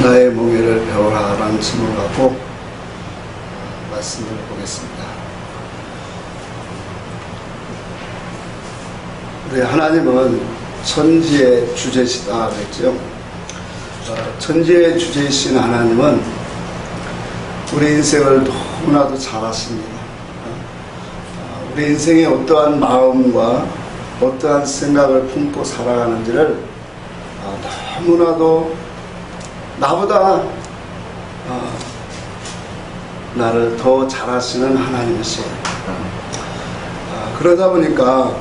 나의 멍에를 배워라라는 질문을 갖고 말씀을 보겠습니다. 우리 하나님은 천지의 주제시다 그랬죠. 천지의 주제이신 하나님은 우리 인생을 너무나도 잘 아십니다. 우리 인생에 어떠한 마음과 어떠한 생각을 품고 살아가는지를 너무나도 나보다 나를 더 잘 아시는 하나님이시에요. 그러다 보니까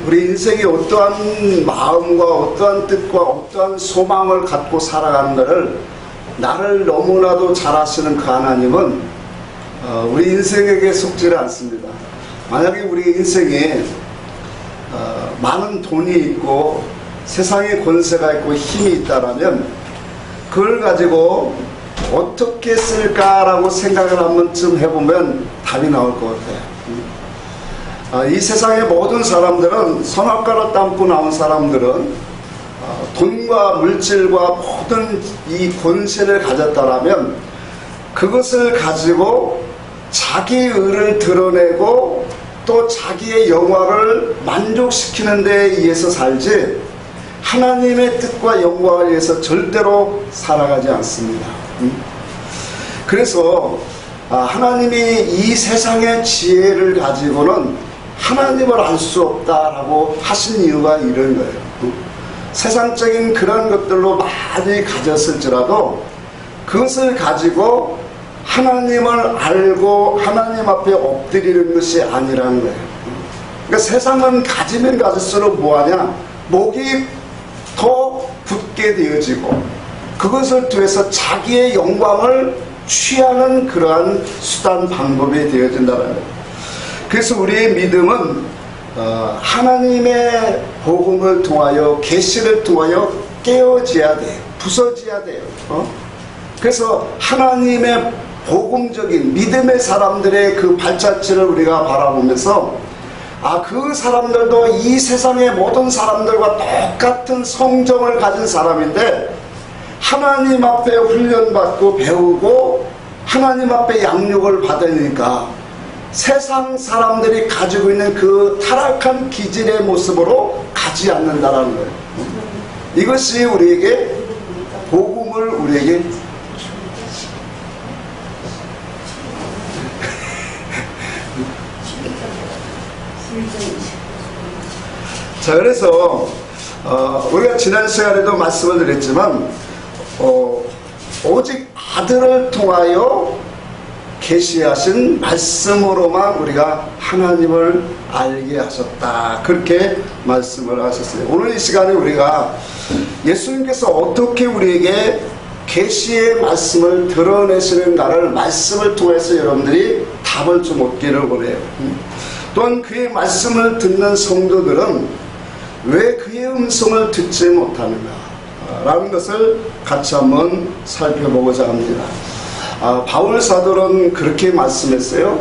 우리 인생에 어떠한 마음과 어떠한 뜻과 어떠한 소망을 갖고 살아가는가를 나를 너무나도 잘 아시는 그 하나님은 우리 인생에게 속지를 않습니다. 만약에 우리 인생에 많은 돈이 있고 세상에 권세가 있고 힘이 있다라면 그걸 가지고 어떻게 쓸까라고 생각을 한 번쯤 해보면 답이 나올 것 같아요. 이 세상의 모든 사람들은 선악과를 담고 나온 사람들은 돈과 물질과 모든 이 권세를 가졌다라면 그것을 가지고 자기의 의를 드러내고 또 자기의 영광을 만족시키는 데에 의해서 살지 하나님의 뜻과 영광을 위해서 절대로 살아가지 않습니다. 그래서 하나님이 이 세상의 지혜를 가지고는 하나님을 알 수 없다라고 하신 이유가 이런 거예요. 세상적인 그런 것들로 많이 가졌을지라도 그것을 가지고 하나님을 알고 하나님 앞에 엎드리는 것이 아니라는 거예요. 그러니까 세상은 가지면 가질수록 뭐하냐? 목이 더 붙게 되어지고 그것을 통해서 자기의 영광을 취하는 그러한 수단 방법이 되어진다는 거예요. 그래서 우리의 믿음은 하나님의 복음을 통하여 계시를 통하여 깨어져야 돼요. 부서져야 돼요. 그래서 하나님의 복음적인 믿음의 사람들의 그 발자취를 우리가 바라보면서 그 사람들도 이 세상의 모든 사람들과 똑같은 성정을 가진 사람인데 하나님 앞에 훈련받고 배우고 하나님 앞에 양육을 받으니까 세상 사람들이 가지고 있는 그 타락한 기질의 모습으로 가지 않는다라는 거예요. 이것이 우리에게 복음을 우리에게 자, 그래서 우리가 지난 시간에도 말씀을 드렸지만 오직 아들을 통하여 계시하신 말씀으로만 우리가 하나님을 알게 하셨다, 그렇게 말씀을 하셨어요. 오늘 이 시간에 우리가 예수님께서 어떻게 우리에게 계시의 말씀을 드러내시는가를 말씀을 통해서 여러분들이 답을 좀 얻기를 원해요. 또한 그의 말씀을 듣는 성도들은 왜 그의 음성을 듣지 못하는가 라는 것을 같이 한번 살펴보고자 합니다. 바울 사도는 그렇게 말씀했어요.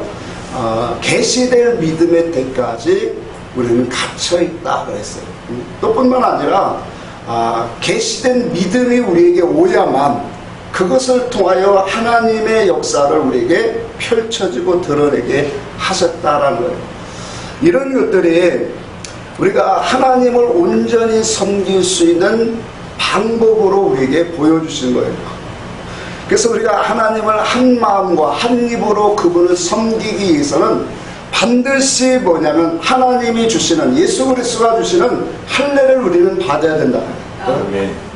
계시될 믿음의 때까지 우리는 갇혀있다 그랬어요. 또 뿐만 아니라 계시된 믿음이 우리에게 오야만 그것을 통하여 하나님의 역사를 우리에게 펼쳐지고 드러내게 하셨다라는 거예요. 이런 것들이 우리가 하나님을 온전히 섬길 수 있는 방법으로 우리에게 보여주신 거예요. 그래서 우리가 하나님을 한 마음과 한 입으로 그분을 섬기기 위해서는 반드시 뭐냐면 하나님이 주시는, 예수 그리스도가 주시는 할례를 우리는 받아야 된다.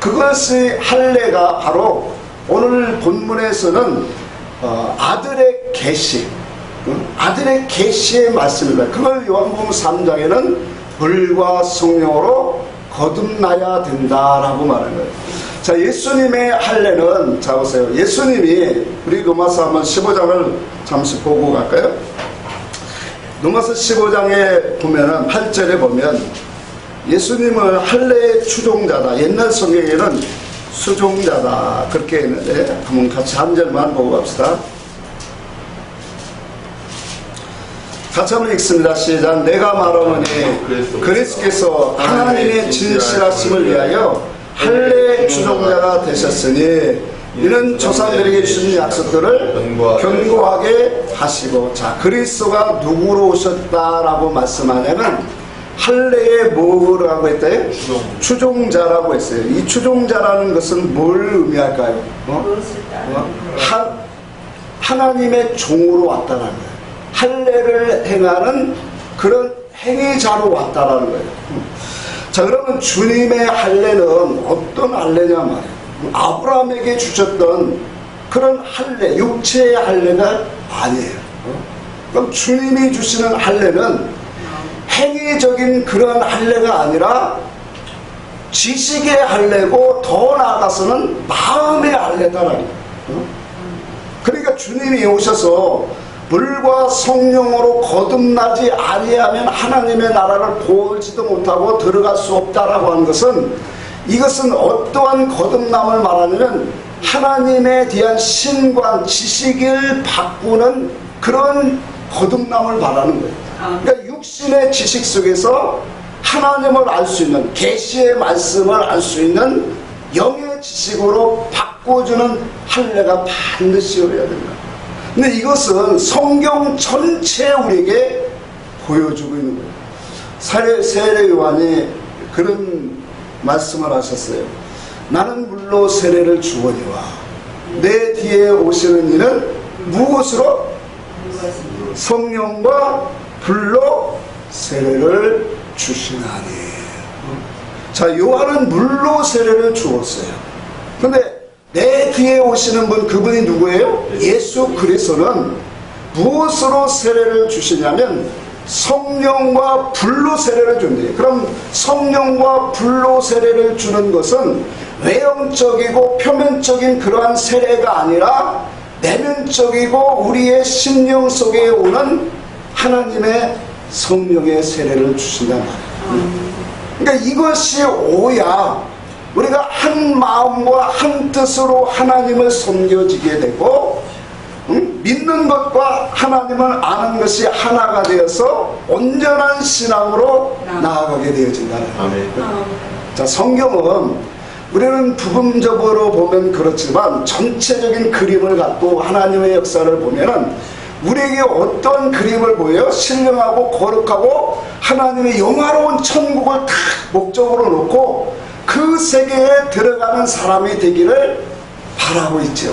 그것이 할례가 바로 오늘 본문에서는 아들의 계시, 아들의 계시의 말씀입니다. 그걸 요한복음 3장에는 불과 성령으로 거듭나야 된다라고 말하는 거예요. 자, 예수님의 할례는, 자 보세요. 예수님이, 우리 로마서 한번 15장을 잠시 보고 갈까요? 로마서 15장에 보면은 8절에 보면 예수님을 할례의 추종자다, 옛날 성경에는 수종자다 그렇게 했는데 한번 같이 한 절만 보고 갑시다. 같이 한번 읽습니다. 시작. 내가 말하노니 그리스도께서 하나님의 진실하심을 위하여 할례 주종자가 되셨으니 이는 조상들에게 주신 약속들을 견고하게 하시고. 자, 그리스도가 누구로 오셨다라고 말씀하냐면 할례에 뭐라고 했대요? 추종자라고 했어요. 이 추종자라는 것은 뭘 의미할까요? 하나님의 종으로 왔다는 거예요. 할례를 행하는 그런 행위자로 왔다라는 거예요. 자, 그러면 주님의 할례는 어떤 할례냐 말이에요. 아브라함에게 주셨던 그런 할례, 육체의 할례가 아니에요. 그럼 주님이 주시는 할례는 행위적인 그런 할례가 아니라 지식의 할례고, 더 나아가서는 마음의 할례다라는 거예요. 그러니까 주님이 오셔서 물과 성령으로 거듭나지 아니하면 하나님의 나라를 보지도 못하고 들어갈 수 없다라고 하는 것은, 이것은 어떠한 거듭남을 말하냐면 하나님에 대한 신관, 지식을 바꾸는 그런 거듭남을 말하는 거예요. 그러니까 육신의 지식 속에서 하나님을 알 수 있는, 계시의 말씀을 알 수 있는 영의 지식으로 바꿔주는 할례가 반드시 오려야 된다. 근데 이것은 성경 전체에 우리에게 보여주고 있는 거예요. 세례 요한이 그런 말씀을 하셨어요. 나는 물로 세례를 주거니와 내 뒤에 오시는 이는 무엇으로? 성령과 불로 세례를 주시나니. 자, 요한은 물로 세례를 주었어요. 근데 내 뒤에 오시는 분, 그분이 누구예요? 예수 그리스도는 무엇으로 세례를 주시냐면 성령과 불로 세례를 준대요. 그럼 성령과 불로 세례를 주는 것은 외형적이고 표면적인 그러한 세례가 아니라 내면적이고 우리의 심령 속에 오는 하나님의 성령의 세례를 주신단 말이에요. 그러니까 이것이 오야 우리가 한 마음과 한 뜻으로 하나님을 섬겨지게 되고, 믿는 것과 하나님을 아는 것이 하나가 되어서 온전한 신앙으로 나아가게 되어진다는 거예요. 자, 성경은 우리는 부분적으로 보면 그렇지만 전체적인 그림을 갖고 하나님의 역사를 보면은 우리에게 어떤 그림을 보여요? 신령하고 거룩하고 하나님의 영화로운 천국을 다 목적으로 놓고 그 세계에 들어가는 사람이 되기를 바라고 있죠.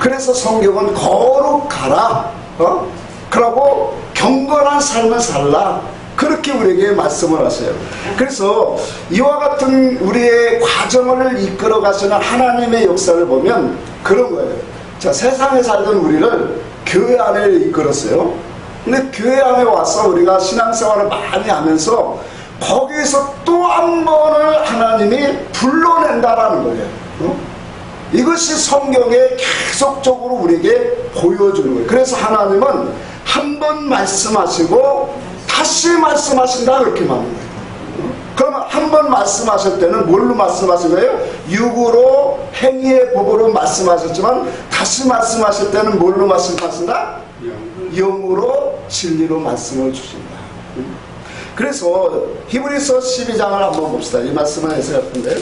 그래서 성경은 거룩하라, 그러고 경건한 삶을 살라, 그렇게 우리에게 말씀을 하세요. 그래서 이와 같은 우리의 과정을 이끌어 가시는 하나님의 역사를 보면 그런 거예요. 자, 세상에 살던 우리를 교회 안에 이끌었어요. 근데 교회 안에 와서 우리가 신앙생활을 많이 하면서 거기에서 또 한 번을 하나님이 불러낸다라는 거예요. 이것이 성경에 계속적으로 우리에게 보여주는 거예요. 그래서 하나님은 한 번 말씀하시고 다시 말씀하신다, 그렇게 말하는 거예요. 그러면 한 번 말씀하실 때는 뭘로 말씀하신 거예요? 육으로, 행위의 법으로 말씀하셨지만 다시 말씀하실 때는 뭘로 말씀하신다? 영으로, 진리로 말씀을 주신다. 그래서 히브리서 12장을 한번 봅시다. 이 말씀을 해서 같은데,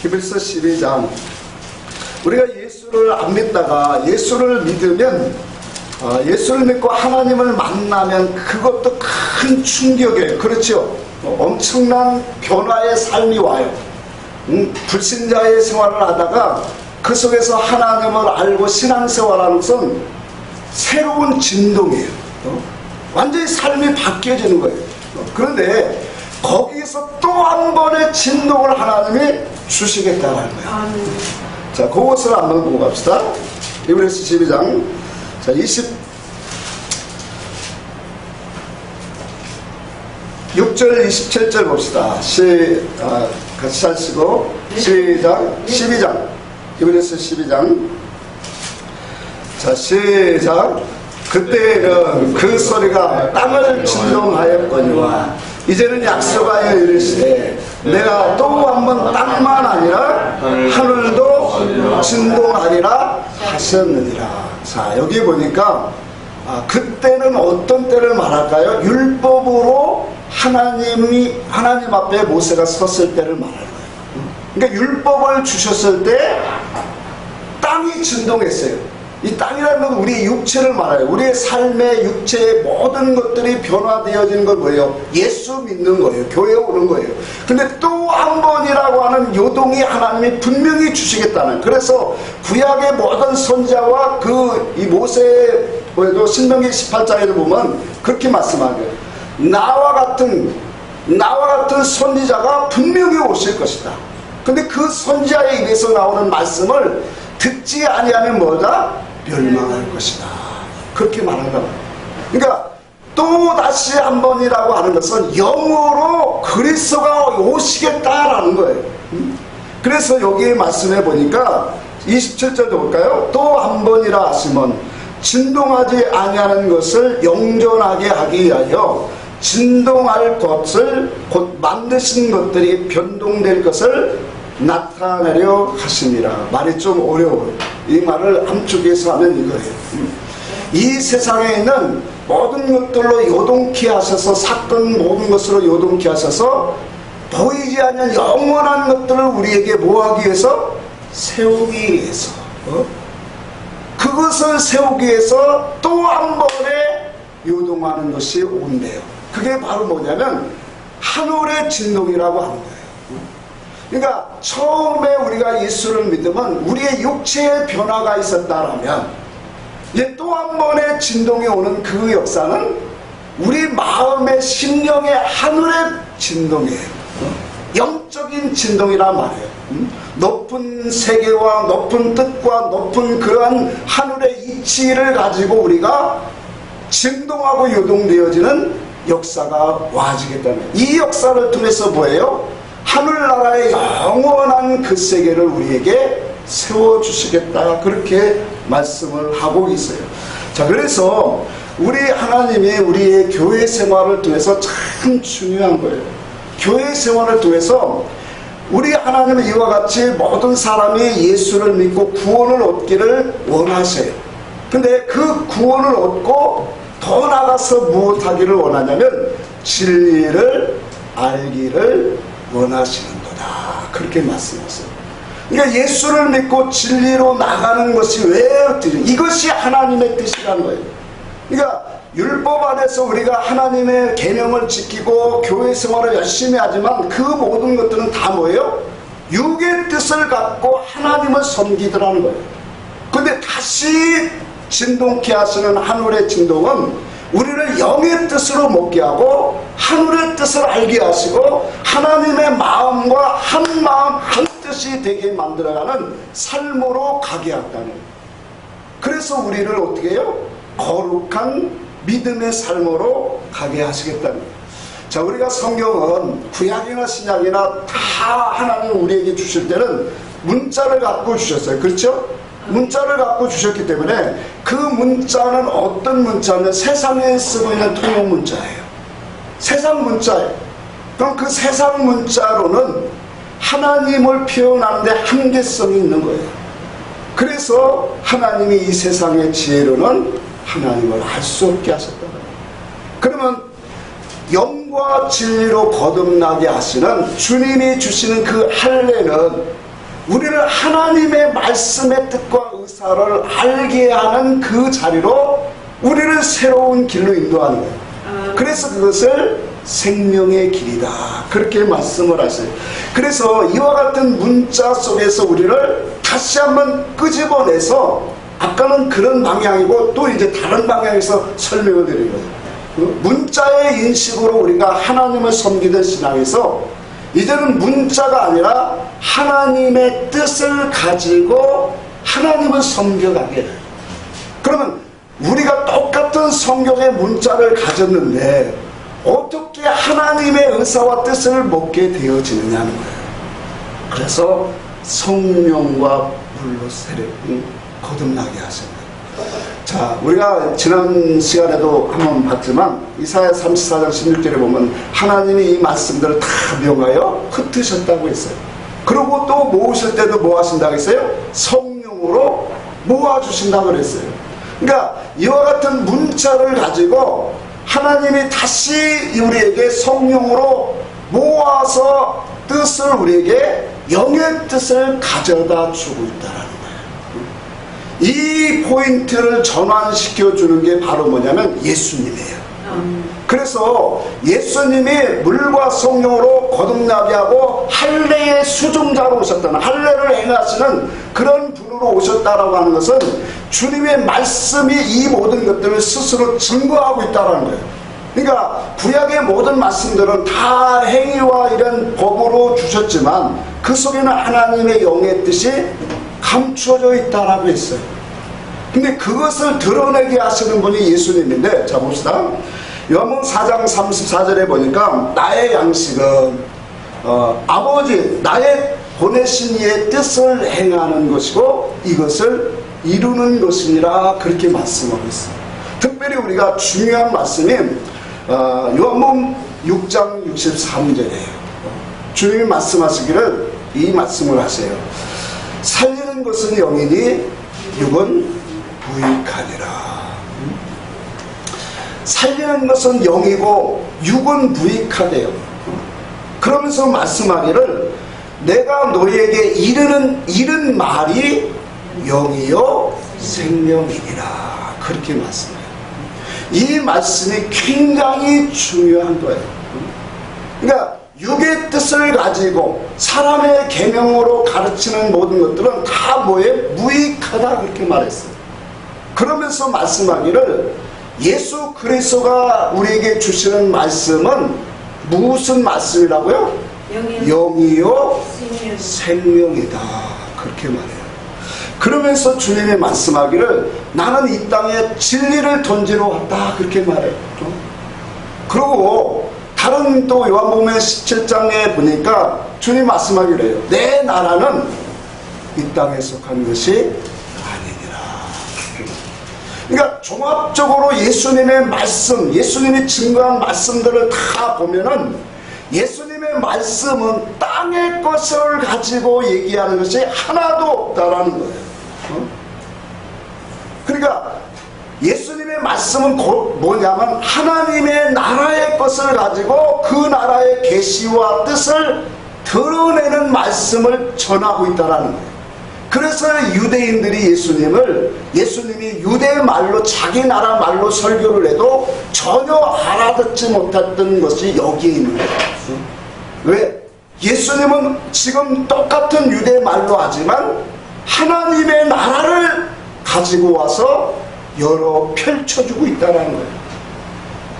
히브리서 12장. 우리가 예수를 안 믿다가 예수를 믿으면, 예수를 믿고 하나님을 만나면 그것도 큰 충격이에요. 그렇죠? 엄청난 변화의 삶이 와요. 불신자의 생활을 하다가 그 속에서 하나님을 알고 신앙생활하는 것은 새로운 진동이에요. 완전히 삶이 바뀌어지는 거예요. 그런데 거기서 또 한 번의 진동을 하나님이 주시겠다는 거예요. 자, 그것을 한번 보고 갑시다. 히브리서 12장. 자, 26절 27절 봅시다. 같이 하시고 시작. 12장. 히브리서 12장. 자, 시작. 그때는 그 소리가 땅을 진동하였거니와 이제는 약속하여 이르시되 내가 또 한 번 땅만 아니라 하늘도 진동하리라 하셨느니라. 자, 여기 보니까 그때는 어떤 때를 말할까요? 율법으로 하나님 앞에 모세가 섰을 때를 말하는 거예요. 그러니까 율법을 주셨을 때 땅이 진동했어요. 이 땅이라는 건 우리의 육체를 말해요. 우리의 삶의 육체의 모든 것들이 변화되어지는 건 뭐예요? 예수 믿는 거예요. 교회에 오는 거예요. 근데 또 한 번이라고 하는 요동이 하나님이 분명히 주시겠다는. 그래서 구약의 모든 선지자와 이 모세에도 신명기 18장에도 보면 그렇게 말씀하고요. 나와 같은 선지자가 분명히 오실 것이다. 근데 그 선지자의 입에서 나오는 말씀을 듣지 아니하면 뭐다? 멸망할 것이다. 그렇게 말한다. 그러니까 또 다시 한 번이라고 하는 것은 영으로 그리스도가 오시겠다라는 거예요. 그래서 여기 말씀해 보니까 27절 볼까요? 또 한 번이라 하시면 진동하지 아니하는 것을 영존하게 하기 위하여 진동할 것을 곧 만드신 것들이 변동될 것을 나타내려 하심이라. 말이 좀 어려워요. 이 말을 함축해서 하면 이거예요. 이 세상에 있는 모든 것들로 요동케 하셔서 샀던 모든 것으로 요동케 하셔서 보이지 않는 영원한 것들을 우리에게 뭐하기 위해서? 세우기 위해서. 그것을 세우기 위해서 또 한 번에 요동하는 것이 온대요. 그게 바로 뭐냐면 하늘의 진동이라고 하는 거예요. 그러니까 처음에 우리가 예수를 믿으면 우리의 육체의 변화가 있었다라면 이제 또 한 번의 진동이 오는 그 역사는 우리 마음의 심령의 하늘의 진동이에요. 영적인 진동이란 말이에요. 높은 세계와 높은 뜻과 높은 그러한 하늘의 이치를 가지고 우리가 진동하고 요동되어지는 역사가 와지겠다는, 이 역사를 통해서 뭐예요? 하늘나라의 영원한 그 세계를 우리에게 세워주시겠다, 그렇게 말씀을 하고 있어요. 자, 그래서 우리 하나님이 우리의 교회 생활을 통해서 참 중요한 거예요. 교회 생활을 통해서 우리 하나님은 이와 같이 모든 사람이 예수를 믿고 구원을 얻기를 원하세요. 근데 그 구원을 얻고 더 나아가서 무엇하기를 원하냐면 진리를 알기를 원하시는 거다, 그렇게 말씀하세요. 그러니까 예수를 믿고 진리로 나가는 것이 왜 뜻이에요? 이것이 하나님의 뜻이라는 거예요. 그러니까 율법 안에서 우리가 하나님의 계명을 지키고 교회 생활을 열심히 하지만 그 모든 것들은 다 뭐예요? 육의 뜻을 갖고 하나님을 섬기더라는 거예요. 그런데 다시 진동케 하시는 하늘의 진동은 우리를 영의 뜻으로 먹게 하고 하늘의 뜻을 알게 하시고 하나님의 마음과 한 마음 한 뜻이 되게 만들어가는 삶으로 가게 한다는. 그래서 우리를 어떻게 해요? 거룩한 믿음의 삶으로 가게 하시겠다는 거예요. 자, 우리가 성경은 구약이나 신약이나 다 하나님 우리에게 주실 때는 문자를 갖고 주셨어요. 그렇죠? 문자를 갖고 주셨기 때문에 그 문자는 어떤 문자냐면 세상에 쓰고 있는 통용 문자예요. 세상 문자예요. 그럼 그 세상 문자로는 하나님을 표현하는데 한계성이 있는 거예요. 그래서 하나님이 이 세상의 지혜로는 하나님을 알 수 없게 하셨다. 그러면 영과 진리로 거듭나게 하시는 주님이 주시는 그 할례는 우리를 하나님의 말씀의 뜻과 의사를 알게 하는 그 자리로 우리를 새로운 길로 인도하는 거예요. 그래서 그것을 생명의 길이다, 그렇게 말씀을 하세요. 그래서 이와 같은 문자 속에서 우리를 다시 한번 끄집어내서, 아까는 그런 방향이고 또 이제 다른 방향에서 설명을 드린 거예요. 문자의 인식으로 우리가 하나님을 섬기던 신앙에서 이제는 문자가 아니라 하나님의 뜻을 가지고 하나님을 섬겨가게 돼요. 그러면 우리가 똑같은 성경의 문자를 가졌는데 어떻게 하나님의 의사와 뜻을 먹게 되어지느냐는 거예요. 그래서 성령과 물로 세례를 거듭나게 하십니다. 자, 우리가 지난 시간에도 한번 봤지만 이사야 34장 16절에 보면 하나님이 이 말씀들을 다 명하여 흩으셨다고 했어요. 그리고 또 모으실 때도 뭐 하신다고 했어요? 성령으로 모아주신다고 그랬어요. 그러니까 이와 같은 문자를 가지고 하나님이 다시 우리에게 성령으로 모아서 뜻을 우리에게 영의 뜻을 가져다 주고 있다는 거예요. 이 포인트를 전환시켜 주는 게 바로 뭐냐면 예수님이에요. 그래서 예수님이 물과 성령으로 거듭나게 하고 할례의 수종자로 오셨다는, 할례를 행하시는 그런 분으로 오셨다라고 하는 것은 주님의 말씀이 이 모든 것들을 스스로 증거하고 있다는 거예요. 그러니까 구약의 모든 말씀들은 다 행위와 이런 법으로 주셨지만 그 속에는 하나님의 영의 뜻이 감추어져 있다라고 했어요. 근데 그것을 드러내게 하시는 분이 예수님인데, 자 봅시다. 요한복음 4장 34절에 보니까 나의 양식은 아버지 나의 보내신 이의 뜻을 행하는 것이고 이것을 이루는 것이니라, 그렇게 말씀하고 있어요. 특별히 우리가 중요한 말씀이 요한복음 6장 63절이에요. 주님이 말씀하시기를 이 말씀을 하세요. 살리는 것은 영이니 육은 부익하니라. 살리는 것은 영이고 육은 부익하대요. 그러면서 말씀하기를 내가 너희에게 이른 말이 영이요 생명이니라, 그렇게 말씀해요. 이 말씀이 굉장히 중요한 거예요. 그러니까 육의 뜻을 가지고 사람의 계명으로 가르치는 모든 것들은 다 뭐예요? 무익하다, 그렇게 말했어요. 그러면서 말씀하기를 예수 그리스도가 우리에게 주시는 말씀은 무슨 말씀이라고요? 영이요 생명이다, 그렇게 말해요. 그러면서 주님이 말씀하기를 나는 이 땅에 진리를 던지러 왔다, 그렇게 말해요. 그리고 다른 또 요한복음 17장에 보니까 주님 말씀하기를 해요. 내 나라는 이 땅에 속한 것이 그러니까 종합적으로 예수님의 말씀, 예수님이 증거한 말씀들을 다 보면은 예수님의 말씀은 땅의 것을 가지고 얘기하는 것이 하나도 없다라는 거예요. 그러니까 예수님의 말씀은 뭐냐면 하나님의 나라의 것을 가지고 그 나라의 계시와 뜻을 드러내는 말씀을 전하고 있다라는 거예요. 그래서 유대인들이 예수님이 유대 말로, 자기 나라 말로 설교를 해도 전혀 알아듣지 못했던 것이 여기에 있는 거예요. 왜? 예수님은 지금 똑같은 유대 말로 하지만 하나님의 나라를 가지고 와서 여러 펼쳐주고 있다는 거예요.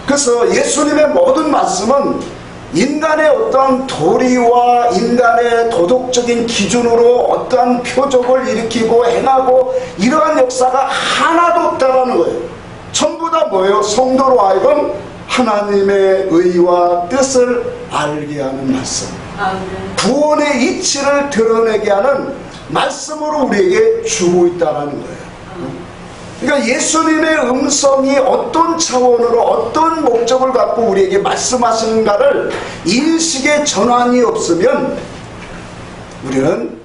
그래서 예수님의 모든 말씀은 인간의 어떠한 도리와 인간의 도덕적인 기준으로 어떠한 표적을 일으키고 행하고 이러한 역사가 하나도 없다는 거예요. 전부 다 뭐예요? 성도로 하여금 하나님의 의와 뜻을 알게 하는 말씀, 구원의 이치를 드러내게 하는 말씀으로 우리에게 주고 있다는 거예요. 그러니까 예수님의 음성이 어떤 차원으로 어떤 목적을 갖고 우리에게 말씀하시는가를 인식의 전환이 없으면 우리는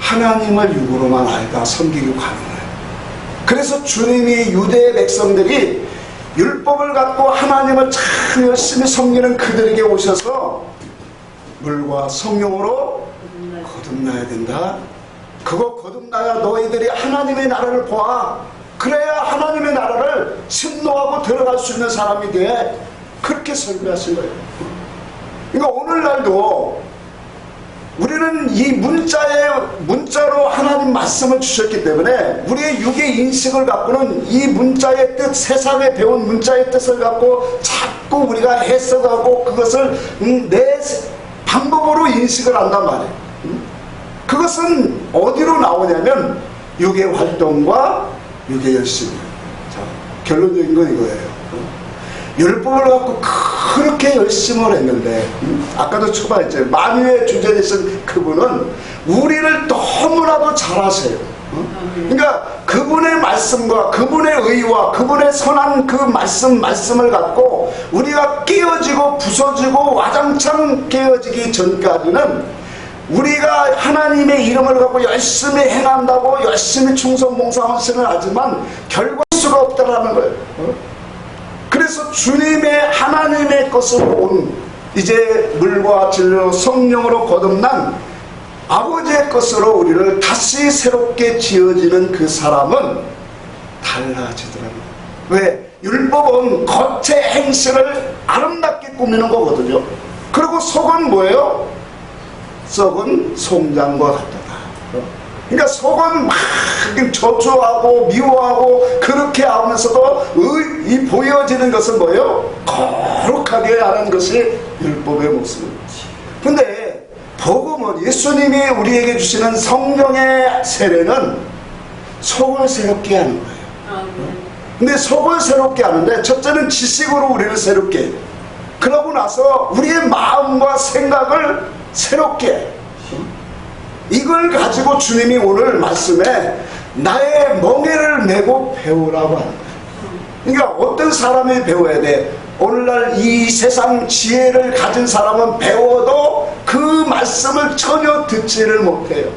하나님을 육으로만 알다 섬기고 가는 거예요. 그래서 주님이 유대 백성들이 율법을 갖고 하나님을 참 열심히 섬기는 그들에게 오셔서 물과 성령으로 거듭나야 된다. 그거 거듭나야 너희들이 하나님의 나라를 보아. 그래야 하나님의 나라를 침노하고 들어갈 수 있는 사람이 돼. 그렇게 설교하신 거예요. 그러니까 오늘날도 우리는 이 문자로 하나님 말씀을 주셨기 때문에 우리의 육의 인식을 갖고는 이 문자의 뜻, 세상에 배운 문자의 뜻을 갖고 자꾸 우리가 해석하고 그것을 내 방법으로 인식을 한단 말이에요. 그것은 어디로 나오냐면 육의 활동과 육의 열심이에요. 자, 결론적인 건 이거예요. 율법을 갖고 그렇게 열심을 했는데 아까도 초반에 만유의 주제 되신 그분은 우리를 너무나도 잘 아세요. 그러니까 그분의 말씀과 그분의 의와 그분의 선한 그 말씀을 갖고 우리가 깨어지고 부서지고 와장창 깨어지기 전까지는 우리가 하나님의 이름을 갖고 열심히 행한다고 열심히 충성 봉사 헌신을 하지만 결과 수가 없다라는 거예요. 그래서 그래서 주님의 하나님의 것으로 온 이제 물과 진리로 성령으로 거듭난 아버지의 것으로 우리를 다시 새롭게 지어지는 그 사람은 달라지더라고요. 왜? 율법은 겉의 행실을 아름답게 꾸미는 거거든요. 그리고 속은 뭐예요? 썩은 송장과 같다. 그러니까 속은 막 저주하고 미워하고 그렇게 하면서도 이 보여지는 것은 뭐예요? 거룩하게 하는 것이 율법의 모습입니다. 근데 복음은 예수님이 우리에게 주시는 성령의 세례는 속을 새롭게 하는 거예요. 근데 속을 새롭게 하는데 첫째는 지식으로 우리를 새롭게 해요. 그러고 나서 우리의 마음과 생각을 새롭게 해요. 이걸 가지고 주님이 오늘 말씀에 나의 멍에를 메고 배우라고 하는 거예요. 그러니까 어떤 사람이 배워야 돼? 오늘날 이 세상 지혜를 가진 사람은 배워도 그 말씀을 전혀 듣지를 못해요.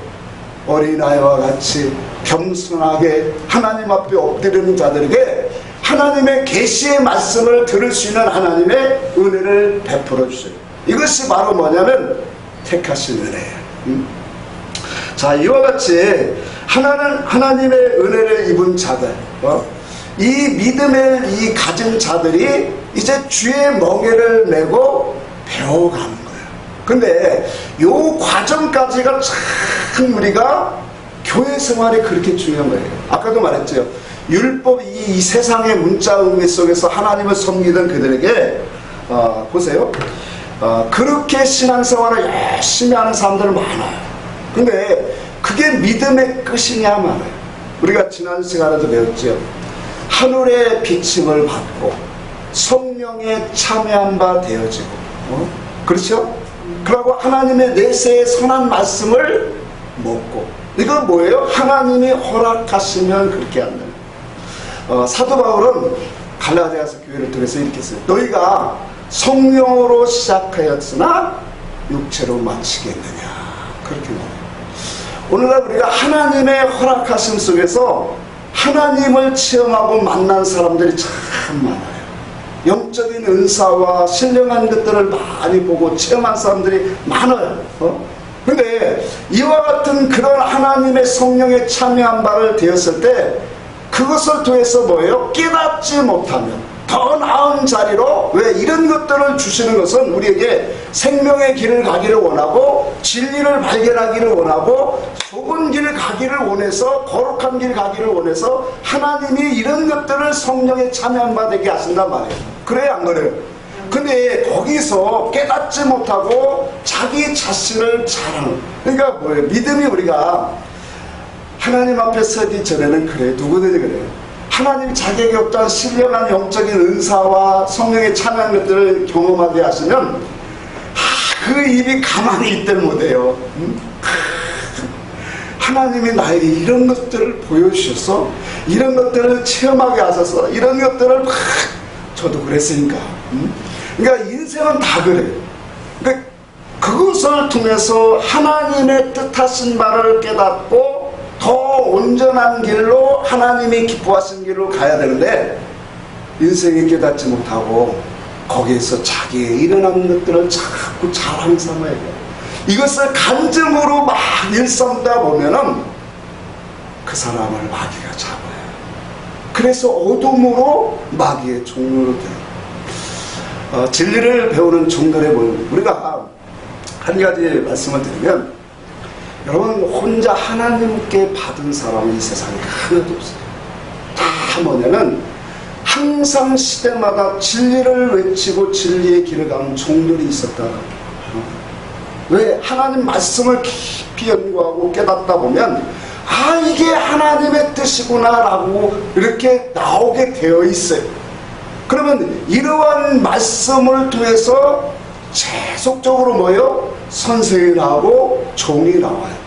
어린아이와 같이 겸손하게 하나님 앞에 엎드리는 자들에게 하나님의 계시의 말씀을 들을 수 있는 하나님의 은혜를 베풀어 주세요. 이것이 바로 뭐냐면 택하신 은혜예요. 자, 이와 같이 하나님의 은혜를 입은 자들, 이 믿음을 이 가진 자들이 이제 주의 멍에를 메고 배워가는 거예요. 근데 요 과정까지가 참 우리가 교회 생활이 그렇게 중요한 거예요. 아까도 말했죠. 율법 이 세상의 문자 의미 속에서 하나님을 섬기던 그들에게 보세요. 그렇게 신앙생활을 열심히 하는 사람들 많아요. 근데 그게 믿음의 끝이냐 말이에요. 우리가 지난 시간에도 배웠죠. 하늘의 비침을 받고 성령에 참여한 바 되어지고 그렇죠? 그리고 하나님의 내세의 선한 말씀을 먹고 이건 뭐예요? 하나님이 허락하시면 그렇게 한다. 사도 바울은 갈라디아서 교회를 통해서 이렇게 했어요. 너희가 성령으로 시작하였으나 육체로 마치겠느냐 그렇게 말해요. 오늘날 우리가 하나님의 허락하심 속에서 하나님을 체험하고 만난 사람들이 참 많아요. 영적인 은사와 신령한 것들을 많이 보고 체험한 사람들이 많아요. 근데 이와 같은 그런 하나님의 성령에 참여한 바를 되었을 때 그것을 통해서 뭐예요? 깨닫지 못하면 더 나은 자리로 왜 이런 것들을 주시는 것은 우리에게 생명의 길을 가기를 원하고 진리를 발견하기를 원하고 좁은 길을 가기를 원해서 거룩한 길 가기를 원해서 하나님이 이런 것들을 성령에 참여한 바 되게 하신단 말이에요. 그래야 안 그래요? 근데 거기서 깨닫지 못하고 자기 자신을 자랑하는 그러니까 뭐예요? 믿음이 우리가 하나님 앞에 서기 전에는 그래요. 누구든지 그래요. 하나님 자격이 없던 신령한 영적인 은사와 성령에 참여한 것들을 경험하게 하시면 그 입이 가만히 있들 못해요. 하나님이 나에게 이런 것들을 보여주셔서 이런 것들을 체험하게 하셔서 이런 것들을 저도 그랬으니까 그러니까 인생은 다 그래요. 그러니까 그것을 통해서 하나님의 뜻하신 바를 깨닫고 더 온전한 길로 하나님이 기뻐하신 길로 가야 되는데 인생이 깨닫지 못하고 거기에서 자기의 일어나는 것들을 자꾸 자랑 삼아야 돼요. 이것을 간증으로 막 일삼다 보면은 그 사람을 마귀가 잡아요. 그래서 어둠으로 마귀의 종로로 돼요. 진리를 배우는 종들의 모임. 우리가 한 가지 말씀을 드리면 여러분 혼자 하나님께 받은 사람은 이 세상에 하나도 없어요. 다 뭐냐면 항상 시대마다 진리를 외치고 진리의 길을 가는 종들이 있었다. 왜? 하나님 말씀을 깊이 연구하고 깨닫다 보면 이게 하나님의 뜻이구나 라고 이렇게 나오게 되어 있어요. 그러면 이러한 말씀을 통해서 계속적으로 뭐예요? 선생이 나오고 종이 나와요.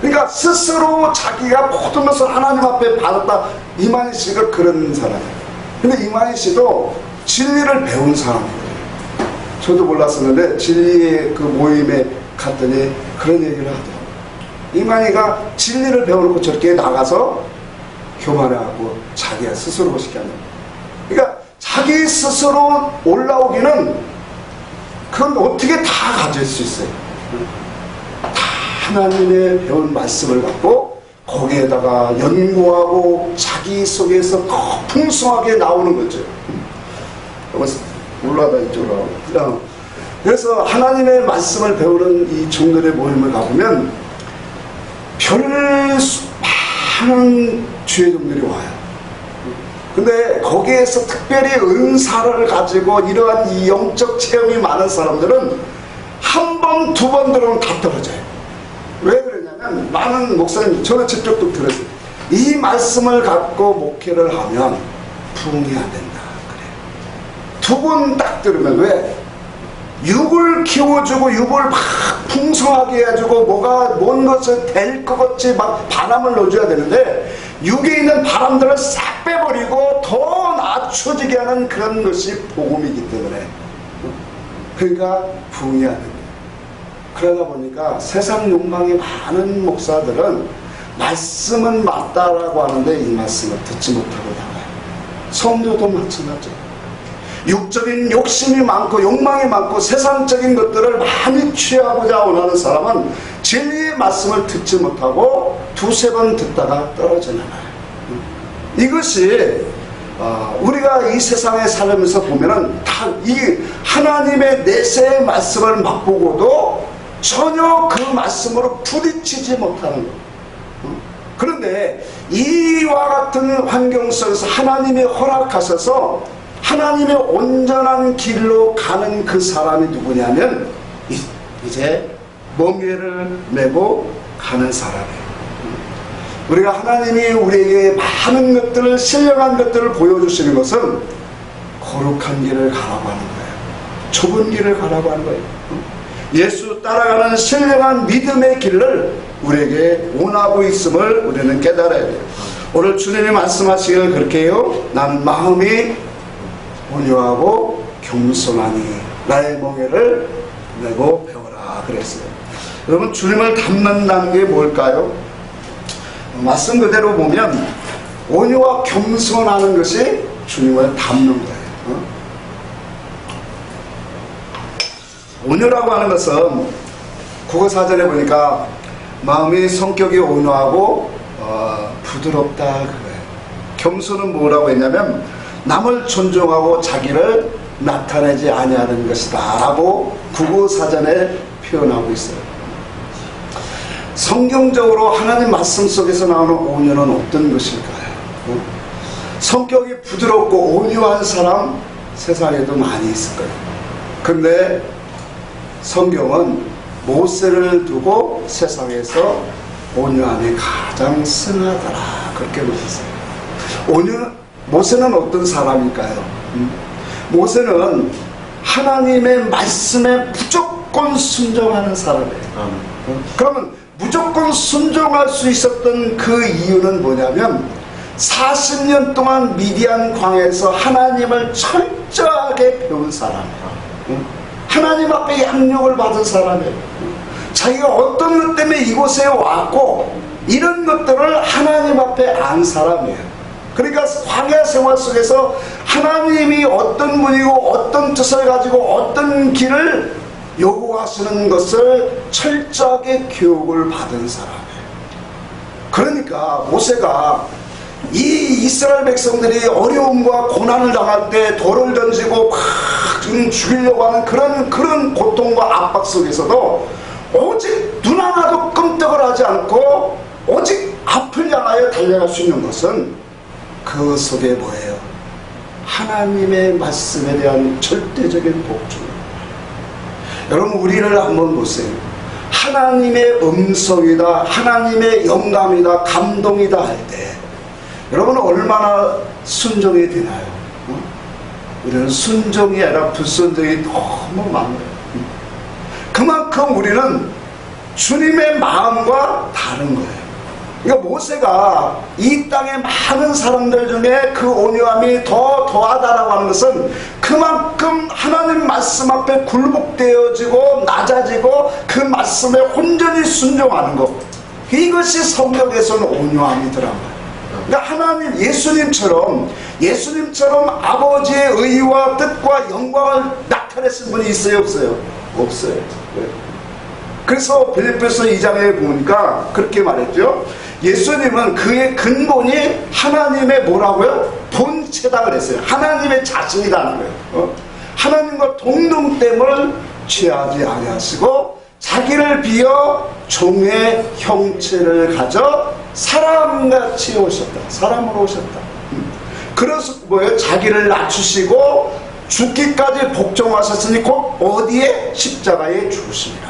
그러니까 스스로 자기가 모든 것을 하나님 앞에 받았다. 이만희 씨가 그런 사람이에요. 근데 이만희 씨도 진리를 배운 사람이에요. 저도 몰랐었는데 진리의 그 모임에 갔더니 그런 얘기를 하더라고요. 이만희가 진리를 배워놓고 저렇게 나가서 교만하고 자기가 스스로 멋있게 하는 거예요. 그러니까 자기 스스로 올라오기는 그건 어떻게 다 가질 수 있어요. 다 하나님의 배운 말씀을 갖고 거기에다가 연구하고 자기 속에서 더 풍성하게 나오는 거죠. 올라가 이쪽으로. 그래서 하나님의 말씀을 배우는 이 종들의 모임을 가보면 별 많은 주의 종들이 와요. 근데 거기에서 특별히 은사를 가지고 이러한 이 영적 체험이 많은 사람들은 한 번, 두 번 들어오면 다 떨어져요. 왜 그러냐면 많은 목사님, 저는 직접도 들었어요. 이 말씀을 갖고 목회를 하면 부흥이 안 된다. 그래. 두 번 딱 들으면 왜? 육을 키워주고 육을 막 풍성하게 해주고 뭔 것을 될 것 같이 막 바람을 넣어줘야 되는데 육에 있는 바람들을 싹 빼버리고 더 낮춰지게 하는 그런 것이 복음이기 때문에 그러니까 부흥이 안 됩니다. 그러다 보니까 세상 욕망이 많은 목사들은 말씀은 맞다라고 하는데 이 말씀을 듣지 못하고 나가요. 성도도 마찬가지예요. 육적인 욕심이 많고 욕망이 많고 세상적인 것들을 많이 취하고자 원하는 사람은 진리의 말씀을 듣지 못하고 두세 번 듣다가 떨어져 나가요. 이것이 우리가 이 세상에 살면서 보면은 다 이 하나님의 내세의 말씀을 맛보고도 전혀 그 말씀으로 부딪히지 못하는 것. 그런데 이와 같은 환경 속에서 하나님이 허락하셔서 하나님의 온전한 길로 가는 그 사람이 누구냐면 이제 멍에를 메고 가는 사람이에요. 우리가 하나님이 우리에게 많은 것들을 신령한 것들을 보여주시는 것은 거룩한 길을 가라고 하는 거예요. 좁은 길을 가라고 하는 거예요. 예수 따라가는 신령한 믿음의 길을 우리에게 원하고 있음을 우리는 깨달아야 돼요. 오늘 주님이 말씀하시기를 그렇게 해요. 나는 마음이 온유하고 겸손하니 나의 멍에를 메고 배워라 그랬어요. 여러분 주님을 닮는다는 게 뭘까요? 말씀 그대로 보면 온유와 겸손하는 것이 주님을 닮는 거예요. 온유라고 하는 것은 국어사전에 보니까 마음이 성격이 온유하고 부드럽다 그래요. 겸손은 뭐라고 했냐면 남을 존중하고 자기를 나타내지 아니하는 것이다 라고 국어사전에 표현하고 있어요. 성경적으로 하나님 말씀 속에서 나오는 온유는 어떤 것일까요? 성격이 부드럽고 온유한 사람 세상에도 많이 있을 거예요. 근데 성경은 모세를 두고 세상에서 온유함이 가장 승하더라 그렇게 보셨어요. 모세는 어떤 사람일까요? 모세는 하나님의 말씀에 무조건 순종하는 사람이에요. 그러면 무조건 순종할 수 있었던 그 이유는 뭐냐면 40년 동안 미디안 광야에서 하나님을 철저하게 배운 사람이에요. 하나님 앞에 양육을 받은 사람이에요. 자기가 어떤 것 때문에 이곳에 왔고 이런 것들을 하나님 앞에 안 사람이에요. 그러니까 광야 생활 속에서 하나님이 어떤 분이고 어떤 뜻을 가지고 어떤 길을 요구하시는 것을 철저하게 교육을 받은 사람이에요. 그러니까 모세가 이 이스라엘 백성들이 어려움과 고난을 당할 때 돌을 던지고 막 죽이려고 하는 그런 고통과 압박 속에서도 오직 눈 하나도 끔떡을 하지 않고 오직 앞을 향하여 달려갈 수 있는 것은 그 속에 뭐예요? 하나님의 말씀에 대한 절대적인 복종. 여러분 우리를 한번 보세요. 하나님의 음성이다, 하나님의 영감이다, 감동이다 할 때 여러분은 얼마나 순종이 되나요? 우리는 순종이 아니라 불순종이 너무 많아요. 그만큼 우리는 주님의 마음과 다른 거예요. 그러니까 모세가 이 땅의 많은 사람들 중에 그 온유함이 더 더하다라고 하는 것은 그만큼 하나님 말씀 앞에 굴복되어지고 낮아지고 그 말씀에 온전히 순종하는 것, 이것이 성경에서는 온유함이더란 말이에요. 그러니까 하나님, 예수님처럼 아버지의 의와 뜻과 영광을 나타내신 분이 있어요, 없어요? 없어요. 네. 그래서 빌립보서 2장에 보니까 그렇게 말했죠. 예수님은 그의 근본이 하나님의 뭐라고요? 본체다 그랬어요. 하나님의 자신이라는 거예요. 하나님과 동등됨을 취하지 아니하시고 자기를 비어 종의 형체를 가져 사람같이 오셨다. 사람으로 오셨다. 그래서 뭐예요? 자기를 낮추시고 죽기까지 복종하셨으니 곧 어디에? 십자가에 죽으십니다.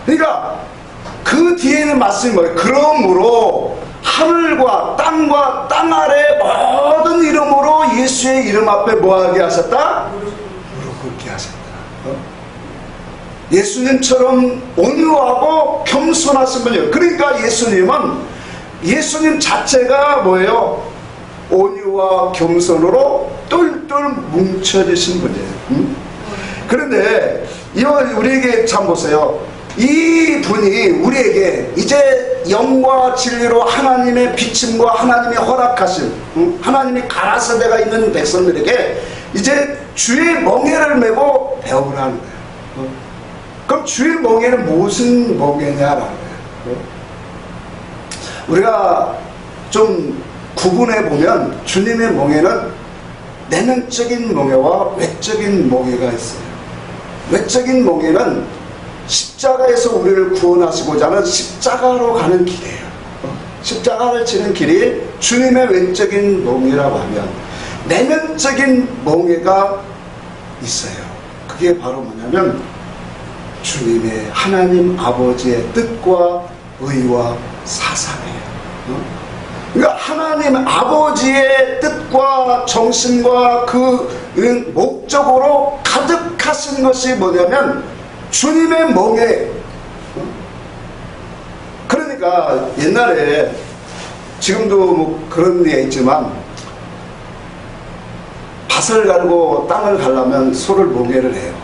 그러니까 그 뒤에는 말씀이 뭐예요? 그러므로 하늘과 땅과 땅 아래 모든 이름으로 예수의 이름 앞에 뭐하게 하셨다? 무릎 꿇게 하셨다. 예수님처럼 온유하고 겸손하신 분이에요. 그러니까 예수님 자체가 뭐예요? 온유와 겸손으로 똘똘 뭉쳐지신 분이에요. 그런데 우리에게 참 보세요. 이 분이 우리에게 이제 영과 진리로 하나님의 비침과 하나님이 허락하신 하나님이 가라사대가 있는 백성들에게 이제 주의 멍에를 메고 배우라는 거예요. 그럼 주의 멍에는 무슨 멍에냐라는 거예요. 우리가 좀 구분해 보면 주님의 멍에는 내면적인 멍에와 외적인 멍에가 있어요. 외적인 멍에는 십자가에서 우리를 구원하시고자 하는 십자가로 가는 길이에요. 십자가를 지는 길이 주님의 외적인 멍에라고 하면 내면적인 멍에가 있어요. 그게 바로 뭐냐면 주님의 하나님 아버지의 뜻과 의와 사상이에요. 그러니까 하나님 아버지의 뜻과 정신과 그 목적으로 가득하신 것이 뭐냐면 주님의 멍에. 그러니까 옛날에 지금도 뭐 그런 게 있지만 밭을 갈고 땅을 갈려면 소를 멍에를 해요.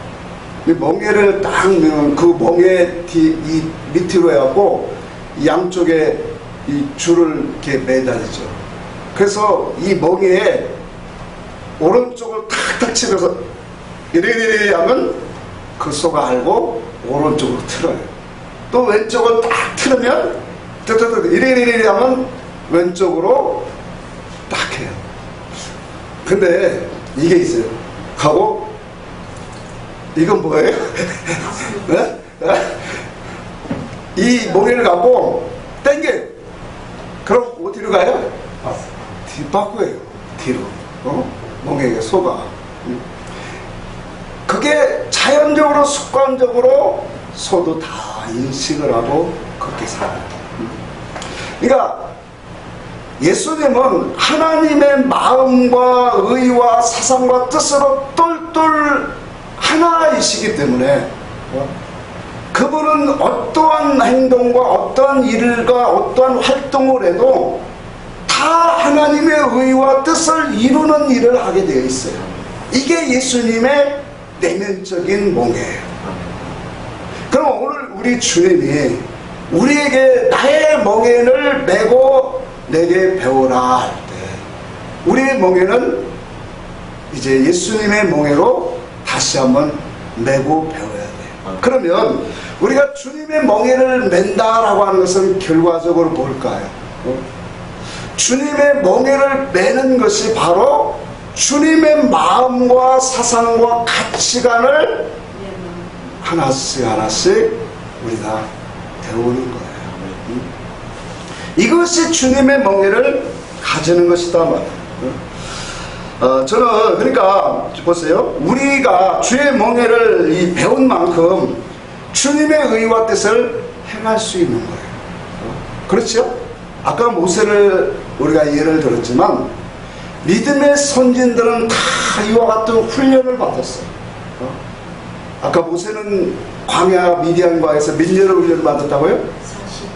멍에를 딱 넣으면 그 멍에 이 밑으로 해갖고 양쪽에 이 줄을 이렇게 매달리죠. 그래서 이 멍에에 오른쪽을 탁탁 치면서 이리리리 하면 그 소가 알고 오른쪽으로 틀어요. 또 왼쪽을 딱 틀으면 이리리리 하면 왼쪽으로 딱 해요. 근데 이게 있어요. 하고 이건 뭐예요? 네? 이 멍에를 갖고 당겨요. 그럼 어디로 가요? 뒷바퀴예요. 뒤로. 멍에가 소가. 그게 자연적으로 습관적으로 소도 다 인식을 하고 그렇게 살아요. 그러니까 예수님은 하나님의 마음과 의와 사상과 뜻으로 똘똘 하나이시기 때문에 그분은 어떠한 행동과 어떠한 일과 어떠한 활동을 해도 다 하나님의 의와 뜻을 이루는 일을 하게 되어 있어요. 이게 예수님의 내면적인 멍에예요. 그럼 오늘 우리 주님이 우리에게 나의 멍에를 메고 내게 배우라 할 때 우리의 멍에는 이제 예수님의 멍에로 다시 한번 메고 배워야 돼요. 그러면 우리가 주님의 멍에를 맨다라고 하는 것은 결과적으로 뭘까요? 주님의 멍에를 매는 것이 바로 주님의 마음과 사상과 가치관을 하나씩 하나씩 우리가 배우는 거예요. 이것이 주님의 멍에를 가지는 것이다 말이에요. 저는 그러니까 보세요. 우리가 주의 멍에를 배운 만큼 주님의 의와 뜻을 행할 수 있는 거예요. 그렇죠? 아까 모세를 우리가 예를 들었지만 믿음의 선진들은 다 이와 같은 훈련을 받았어요. 아까 모세는 광야 미디안과에서 몇 년을 훈련을 받았다고요?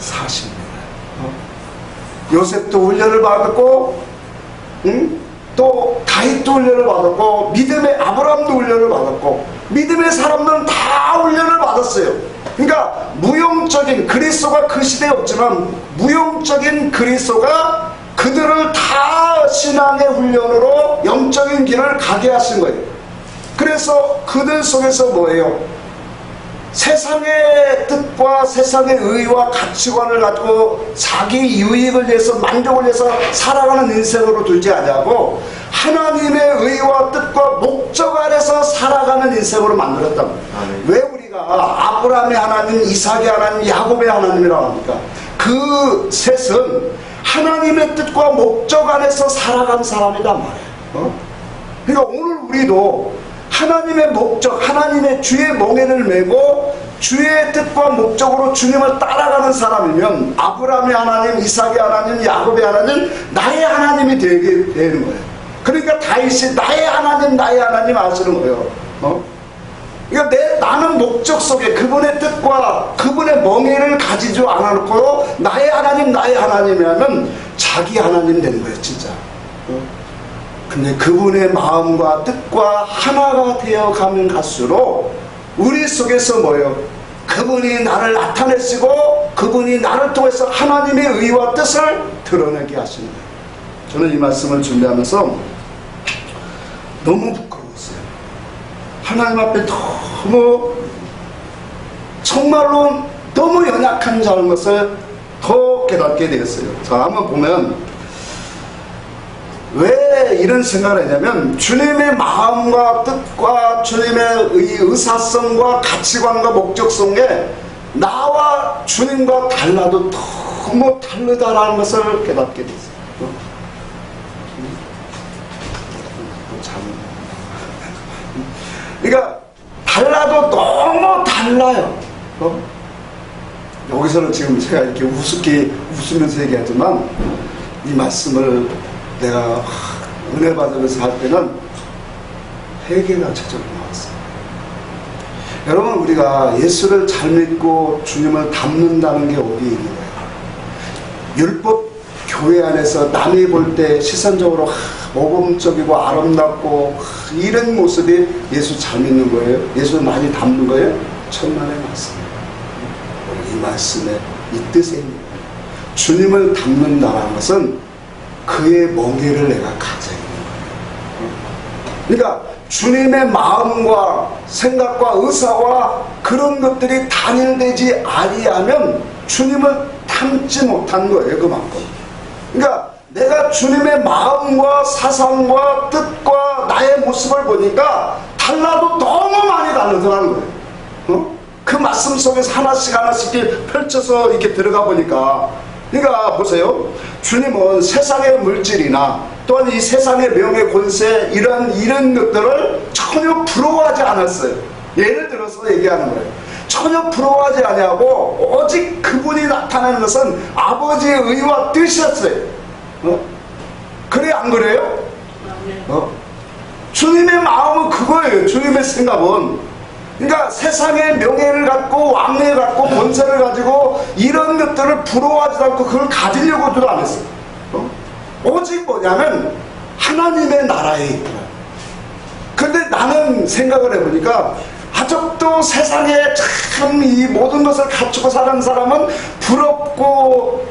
40년. 요셉도 훈련을 받았고 또 다윗도 훈련을 받았고 믿음의 아브라함도 훈련을 받았고 믿음의 사람들은 다 훈련을 받았어요. 그러니까 무용적인 그리스도가 그 시대에 없지만 무용적인 그리스도가 그들을 다 신앙의 훈련으로 영적인 길을 가게 하신 거예요. 그래서 그들 속에서 뭐예요? 세상의 뜻과 세상의 의와 가치관을 가지고 자기 유익을 위해서 만족을 위해서 살아가는 인생으로 두지 않냐고 하나님의 의와 뜻과 목적 아래서 살아가는 인생으로 만들었다. 왜 우리가 아브라함의 하나님, 이삭의 하나님, 야곱의 하나님이라고 합니까? 그 셋은 하나님의 뜻과 목적 안에서 살아간 사람이란 말이에요. 그러니까 오늘 우리도 하나님의 목적, 하나님의 주의 몽해를 메고 주의 뜻과 목적으로 주님을 따라가는 사람이면 아브라함의 하나님, 이삭의 하나님, 야곱의 하나님, 나의 하나님이 되게 되는 거예요. 그러니까 다윗이 나의 하나님 하시는 거예요. 그러니까 나는 목적 속에 그분의 뜻과 그분의 멍에를 가지지 않아놓고 나의 하나님이라면 자기 하나님 되는 거예요, 진짜. 근데 그분의 마음과 뜻과 하나가 되어 가면 갈수록 우리 속에서 뭐예요? 그분이 나를 나타내시고 그분이 나를 통해서 하나님의 의와 뜻을 드러내게 하시는 거예요. 저는 이 말씀을 준비하면서 너무 부끄러웠어요. 하나님 앞에 너무 정말로 너무 연약한 자인 것을 더 깨닫게 되었어요. 자, 한번 보면 왜 이런 생각을 했냐면 주님의 마음과 뜻과 주님의 의사성과 가치관과 목적성에 나와 주님과 달라도 너무 다르다라는 것을 깨닫게 됐어요. 그러니까 달라도 너무 달라요. 여기서는 지금 제가 이렇게 우습게 웃으면서 얘기하지만 이 말씀을 내가 은혜 받으면서 할 때는 회개가 저절로 나왔어요. 여러분, 우리가 예수를 잘 믿고 주님을 닮는다는 게 어디에 있는 거예요? 율법 교회 안에서 남이 볼 때 시선적으로 모범적이고 아름답고 이런 모습이 예수 잘 믿는 거예요? 예수 많이 닮는 거예요? 천만의 말씀이에요. 이 말씀에 이 뜻에 있는 거예요. 주님을 닮는다는 것은 그의 멍에를 내가 가져야 있는 거예요. 그러니까 주님의 마음과 생각과 의사와 그런 것들이 단일되지 아니하면 주님을 닮지 못한 거예요, 그만큼. 그러니까 내가 주님의 마음과 사상과 뜻과 나의 모습을 보니까 달라도 너무 많이 다르더라는 거예요. 그 말씀 속에서 하나씩 이렇게 펼쳐서 이렇게 들어가 보니까, 그러니까 보세요. 주님은 세상의 물질이나 또한 이 세상의 명예, 권세 이런 것들을 전혀 부러워하지 않았어요. 예를 들어서 얘기하는 거예요. 전혀 부러워하지 아니하고 오직 그분이 나타나는 것은 아버지의 의와 뜻이었어요. 그래, 안 그래요? 주님의 마음은 그거예요. 주님의 생각은. 그러니까 세상의 명예를 갖고 왕래를 갖고 권세를 가지고 이런 것들을 부러워하지도 않고 그걸 가지려고도 안 했어요. 오직 뭐냐면 하나님의 나라에 있더라. 근데 나는 생각을 해보니까 아직도 세상에 참 이 모든 것을 갖추고 사는 사람은 부럽고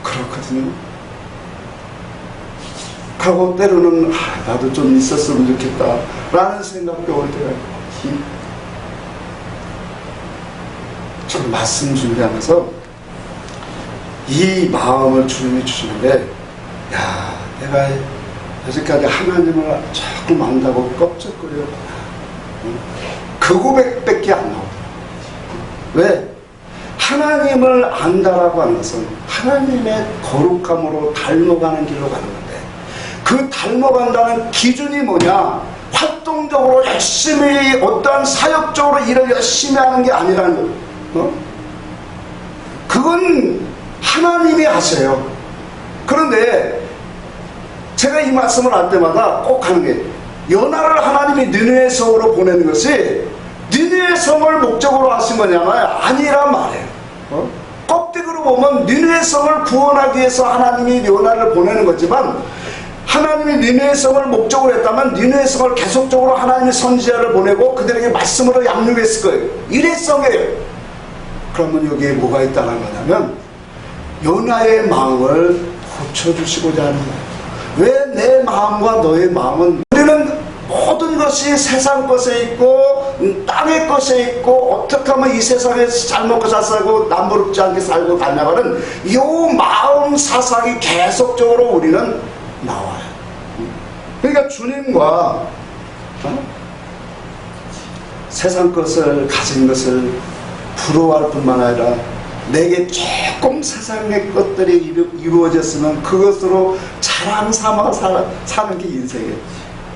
그렇거든요. 하고 때로는 나도 좀 있었으면 좋겠다 라는 생각도 올 때가 있고, 좀 말씀 준비하면서 이 마음을 주님이 주시는데, 야, 내가 여지까지 하나님을 조금 안다고 껍적거렸구나. 그 고백밖에 안 나오더라고요. 왜? 하나님을 안다라고 하는 것은 하나님의 거룩함으로 닮아가는 길로 가는 건데, 그 닮아간다는 기준이 뭐냐? 활동적으로 열심히 어떠한 사역적으로 일을 열심히 하는 게 아니라는 거예요. 그건 하나님이 하세요. 그런데 제가 이 말씀을 할 때마다 꼭 하는 게, 요나를 하나님이 니느웨 성으로 보내는 것이 니느웨 성을 목적으로 하신 거냐면 아니란 말이에요. 껍데기로 보면 니느웨 성을 구원하기 위해서 하나님이 요나를 보내는 거지만, 하나님이 니느웨 성을 목적으로 했다면 니느웨 성을 계속적으로 하나님의 선지자를 보내고 그들에게 말씀으로 양육했을 거예요. 일회성이에요. 그러면 여기에 뭐가 있다는 거냐면 요나의 마음을 고쳐주시고자 하는 거예요. 왜 내 마음과 너의 마음은, 우리는 모든 것이 세상 것에 있고 땅의 것에 있고 어떻게 하면 이 세상에서 잘 먹고 잘 살고 남부럽지 않게 살고 가냐고는 이 마음 사상이 계속적으로 우리는 나와요. 그러니까 주님과 세상 것을 가진 것을 부러워할 뿐만 아니라 내게 조금 세상의 것들이 이루어졌으면 그것으로 자랑 삼아 사는 게 인생이에요.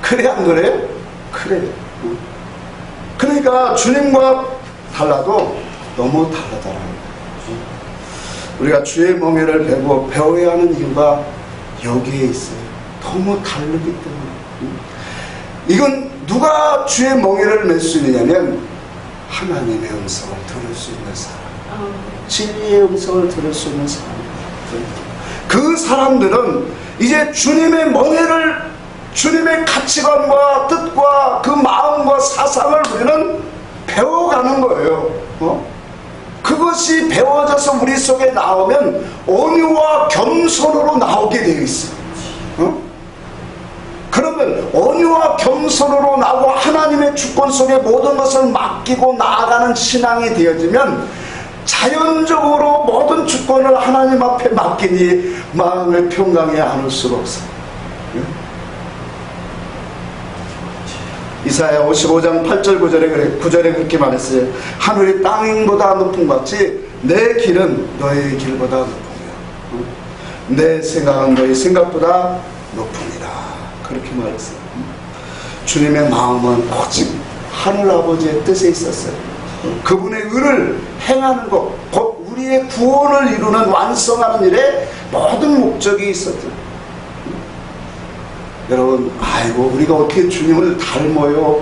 그래 안 그래요? 그래요. 그러니까 주님과 달라도 너무 다르더라고요. 우리가 주의 멍에를 배워야 하는 이유가 여기에 있어요. 너무 다르기 때문에. 이건 누가 주의 멍에를 맬 수 있느냐면 하나님의 음성을 들을 수 있는 사람, 진리의 음성을 들을 수 있는 사람. 그 사람들은 이제 주님의 멍에를, 주님의 가치관과 뜻과 그 마음과 사상을 우리는 배워가는 거예요. 그것이 배워져서 우리 속에 나오면 온유와 겸손으로 나오게 되어 있어요. 그러면 온유와 겸손으로 나오고 하나님의 주권 속에 모든 것을 맡기고 나아가는 신앙이 되어지면 자연적으로 모든 주권을 하나님 앞에 맡기니 마음을 평강해 안을 수가 없어요. 이사야 55장 8절 9절에 그렇게 말했어요. 하늘이 땅보다 높은 것 같이 내 길은 너의 길보다 높으며 내 생각은 너의 생각보다 높으니라. 그렇게 말했어요. 주님의 마음은 오직 하늘아버지의 뜻에 있었어요. 그분의 의를 행하는 것, 곧 우리의 구원을 이루는 완성하는 일에 모든 목적이 있었죠. 여러분, 아이고 우리가 어떻게 주님을 닮아요?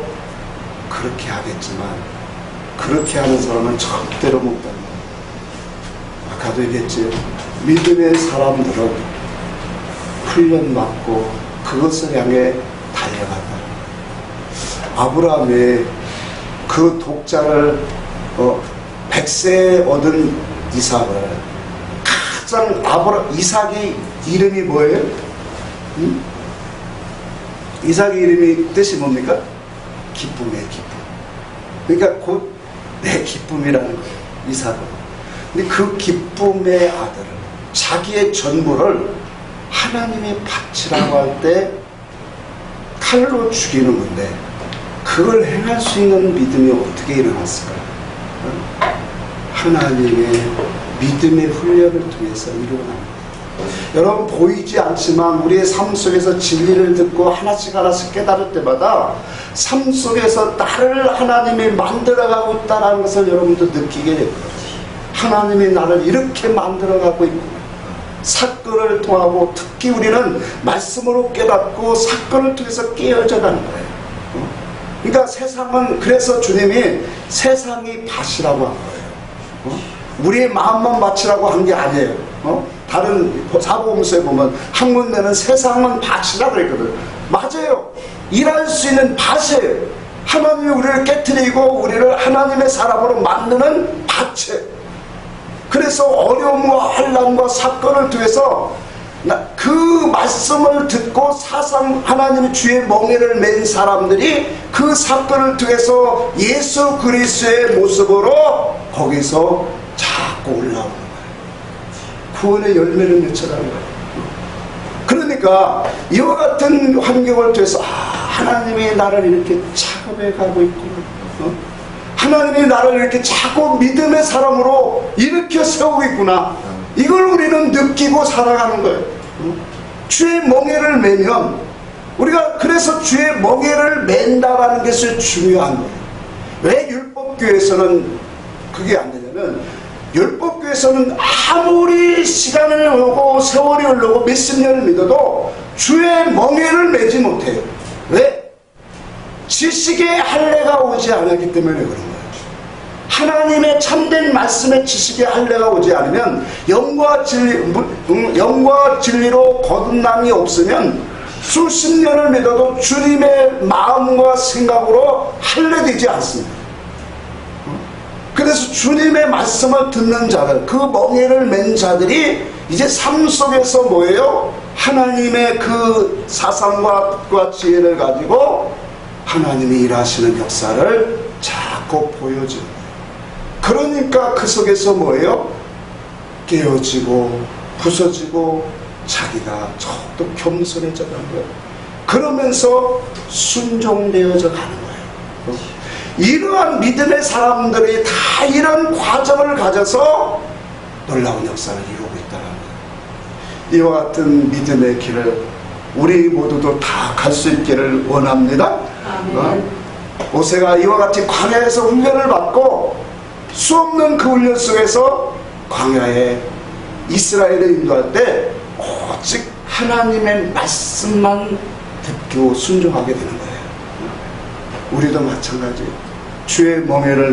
그렇게 하겠지만 그렇게 하는 사람은 절대로 못 닮아요. 아까도 얘기했지, 믿음의 사람들은 훈련받고 그것을 향해 달려간다. 아브라함의 그 독자를 100세에 얻은 이삭을 가장 이삭이 이름이 뭐예요? 이삭의 이름이 뜻이 뭡니까? 기쁨이에요. 기쁨. 그러니까 곧 내 기쁨이라는 거예요. 이삭은. 근데 그 기쁨의 아들을, 자기의 전부를 하나님이 바치라고 할 때 칼로 죽이는 건데 그걸 행할 수 있는 믿음이 어떻게 일어났을까요? 하나님의 믿음의 훈련을 통해서 일어납니다. 여러분, 보이지 않지만 우리의 삶 속에서 진리를 듣고 하나씩 하나씩 깨달을 때마다 삶 속에서 나를 하나님이 만들어가고 있다는 것을 여러분도 느끼게 될 거예요. 하나님이 나를 이렇게 만들어가고 있구나. 사건을 통하고 특히 우리는 말씀으로 깨닫고 사건을 통해서 깨어져 가는 거예요. 그러니까 세상은, 그래서 주님이 세상이 밭이라고 한 거예요. 우리의 마음만 밭이라고 한 게 아니에요. 다른 사복음서에 보면 학문내는 세상은 밭이라 그랬거든. 맞아요. 일할 수 있는 밭이에요. 하나님이 우리를 깨트리고 우리를 하나님의 사람으로 만드는 밭이에요. 그래서 어려움과 환난과 사건을 통해서 그 말씀을 듣고 사상 하나님의 주의 멍에를 맨 사람들이 그 사건을 통해서 예수 그리스도의 모습으로 거기서 자꾸 올라오는 거예요. 구원의 열매를 맺혀가는 거예요. 그러니까 이와 같은 환경을 통해서 하나님이 나를 이렇게 작업해 가고 있구나. 하나님이 나를 이렇게 자꾸 믿음의 사람으로 일으켜 세우고 있구나. 이걸 우리는 느끼고 살아가는 거예요. 주의 멍에를 매면 우리가, 그래서 주의 멍에를 맨다라는 것이 중요한 거예요. 왜 율법교에서는 그게 안 되냐면, 율법교에서는 아무리 시간을 오고 세월이 흘러고 몇십 년을 믿어도 주의 멍에를 매지 못해요. 왜? 지식의 할례가 오지 않았기 때문에 그런 거예요. 하나님의 참된 말씀의 지식의 할례가 오지 않으면 영과 진리로 거듭남이 없으면 수십 년을 믿어도 주님의 마음과 생각으로 할례되지 않습니다. 그래서 주님의 말씀을 듣는 자들, 그 멍에를 맨 자들이 이제 삶 속에서 뭐예요? 하나님의 그 사상과 뜻과 지혜를 가지고 하나님이 일하시는 역사를 자꾸 보여주는 거예요. 그러니까 그 속에서 뭐예요? 깨어지고 부서지고 자기가 더욱더 겸손해져 가는 거예요. 그러면서 순종되어져 가는 거예요. 이러한 믿음의 사람들이 다 이런 과정을 가져서 놀라운 역사를 이루고 있다는 거예요. 이와 같은 믿음의 길을 우리 모두도 다 갈 수 있기를 원합니다. 모세가 이와 같이 광야에서 훈련을 받고 수없는 그 훈련 속에서 광야에 이스라엘을 인도할 때 오직 하나님의 말씀만 듣고 순종하게 되는 거예요. 우리도 마찬가지예요. 주의 멍에를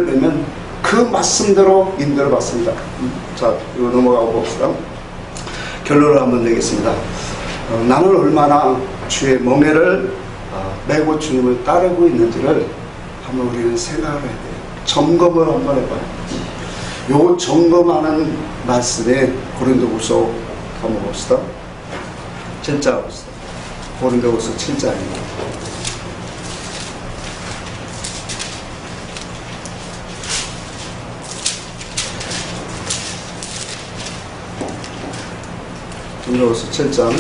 매면 그 말씀대로 인도를 받습니다. 자, 이거 넘어가고 봅시다. 결론을 한번 내겠습니다. 나는 얼마나 주의 멍에를 메고 주님을 따르고 있는지를 한번 우리는 생각을 해야 돼요. 점검을 한번 해봐요. 요 점검하는 말씀에 고린도후서 한번 봅시다. 7장 봅시다. 고린도후서 7장입니다. 고린도후서 7장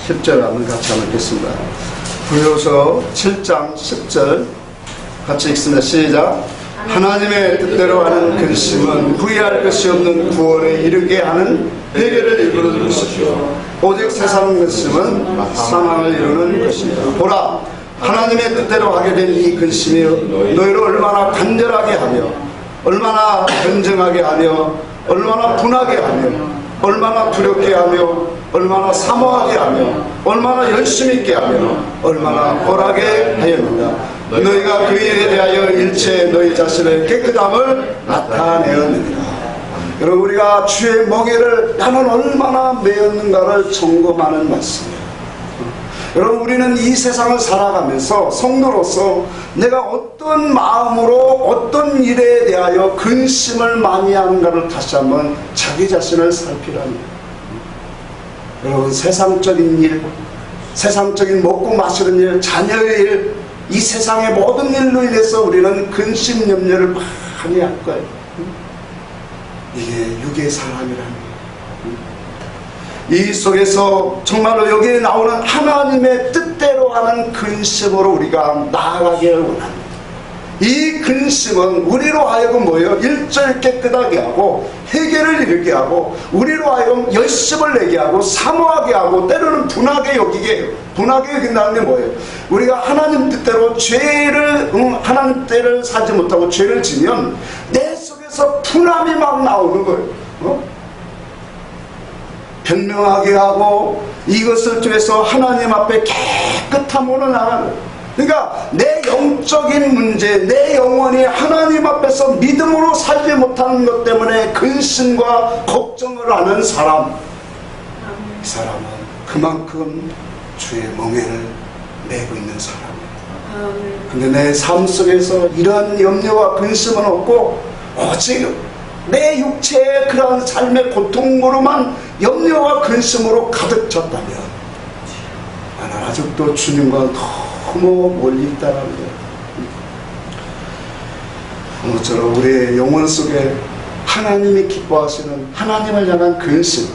10절 한번 같이 한번 읽겠습니다. 고린도후서 7장 10절 같이 읽습니다. 시작. 하나님의 뜻대로 하는 근심은 후회할 것이 없는 구원에 이르게 하는 회개를 이루는 것이죠. 오직 세상 근심은 사망을 이루는 것입니다. 보라, 하나님의 뜻대로 하게 된 이 근심이 너희를 얼마나 간절하게 하며 얼마나 변증하게 하며 얼마나 분하게 하며 얼마나 두렵게 하며 얼마나 사모하게 하며 얼마나 열심히 있게 하며 얼마나 꼴하게 하였느냐. 너희가 그 일에 대하여 일체 너희 자신의 깨끗함을 나타내었느니라. 여러분, 우리가 주의 멍에를 나는 얼마나 메었는가를 점검하는 말씀이에요. 여러분, 우리는 이 세상을 살아가면서 성도로서 내가 어떤 마음으로 어떤 일에 대하여 근심을 많이 하는가를 다시 한번 자기 자신을 살피라니. 여러분, 세상적인 일, 세상적인 먹고 마시는 일, 자녀의 일, 이 세상의 모든 일로 인해서 우리는 근심 염려를 많이 할 거예요. 이게 육의 사람이라는 거예요. 이 속에서 정말로 여기에 나오는 하나님의 뜻대로 하는 근심으로 우리가 나아가기를 원합니다. 이 근심은 우리로 하여금 뭐예요? 일절 깨끗하게 하고 회개를 이르게 하고 우리로 하여금 열심을 내게 하고 사모하게 하고 때로는 분하게 여기게 해요. 분하게 여긴다는 게 뭐예요? 우리가 하나님 뜻대로 죄를 하나님 뜻대로 살지 못하고 죄를 지면 내 속에서 분함이 막 나오는 거예요. 변명하게 하고 이것을 통해서 하나님 앞에 깨끗함으로 나가는 거예요. 그러니까 내 영적인 문제, 내 영혼이 하나님 앞에서 믿음으로 살지 못하는 것 때문에 근심과 걱정을 하는 사람, 이 사람은 그만큼 주의 멍에를 메고 있는 사람이에요. 근데 내 삶 속에서 이런 염려와 근심은 없고 오직 내 육체의 그런 삶의 고통으로만 염려와 근심으로 가득 찼다면 나는 아직도 주님과 너무 멀리 있다는 거예요. 모처럼 우리의 영혼 속에 하나님이 기뻐하시는 하나님을 향한 근심,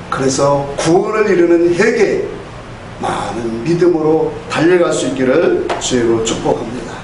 그래서 구원을 이루는 회개, 많은 믿음으로 달려갈 수 있기를 주의로 축복합니다.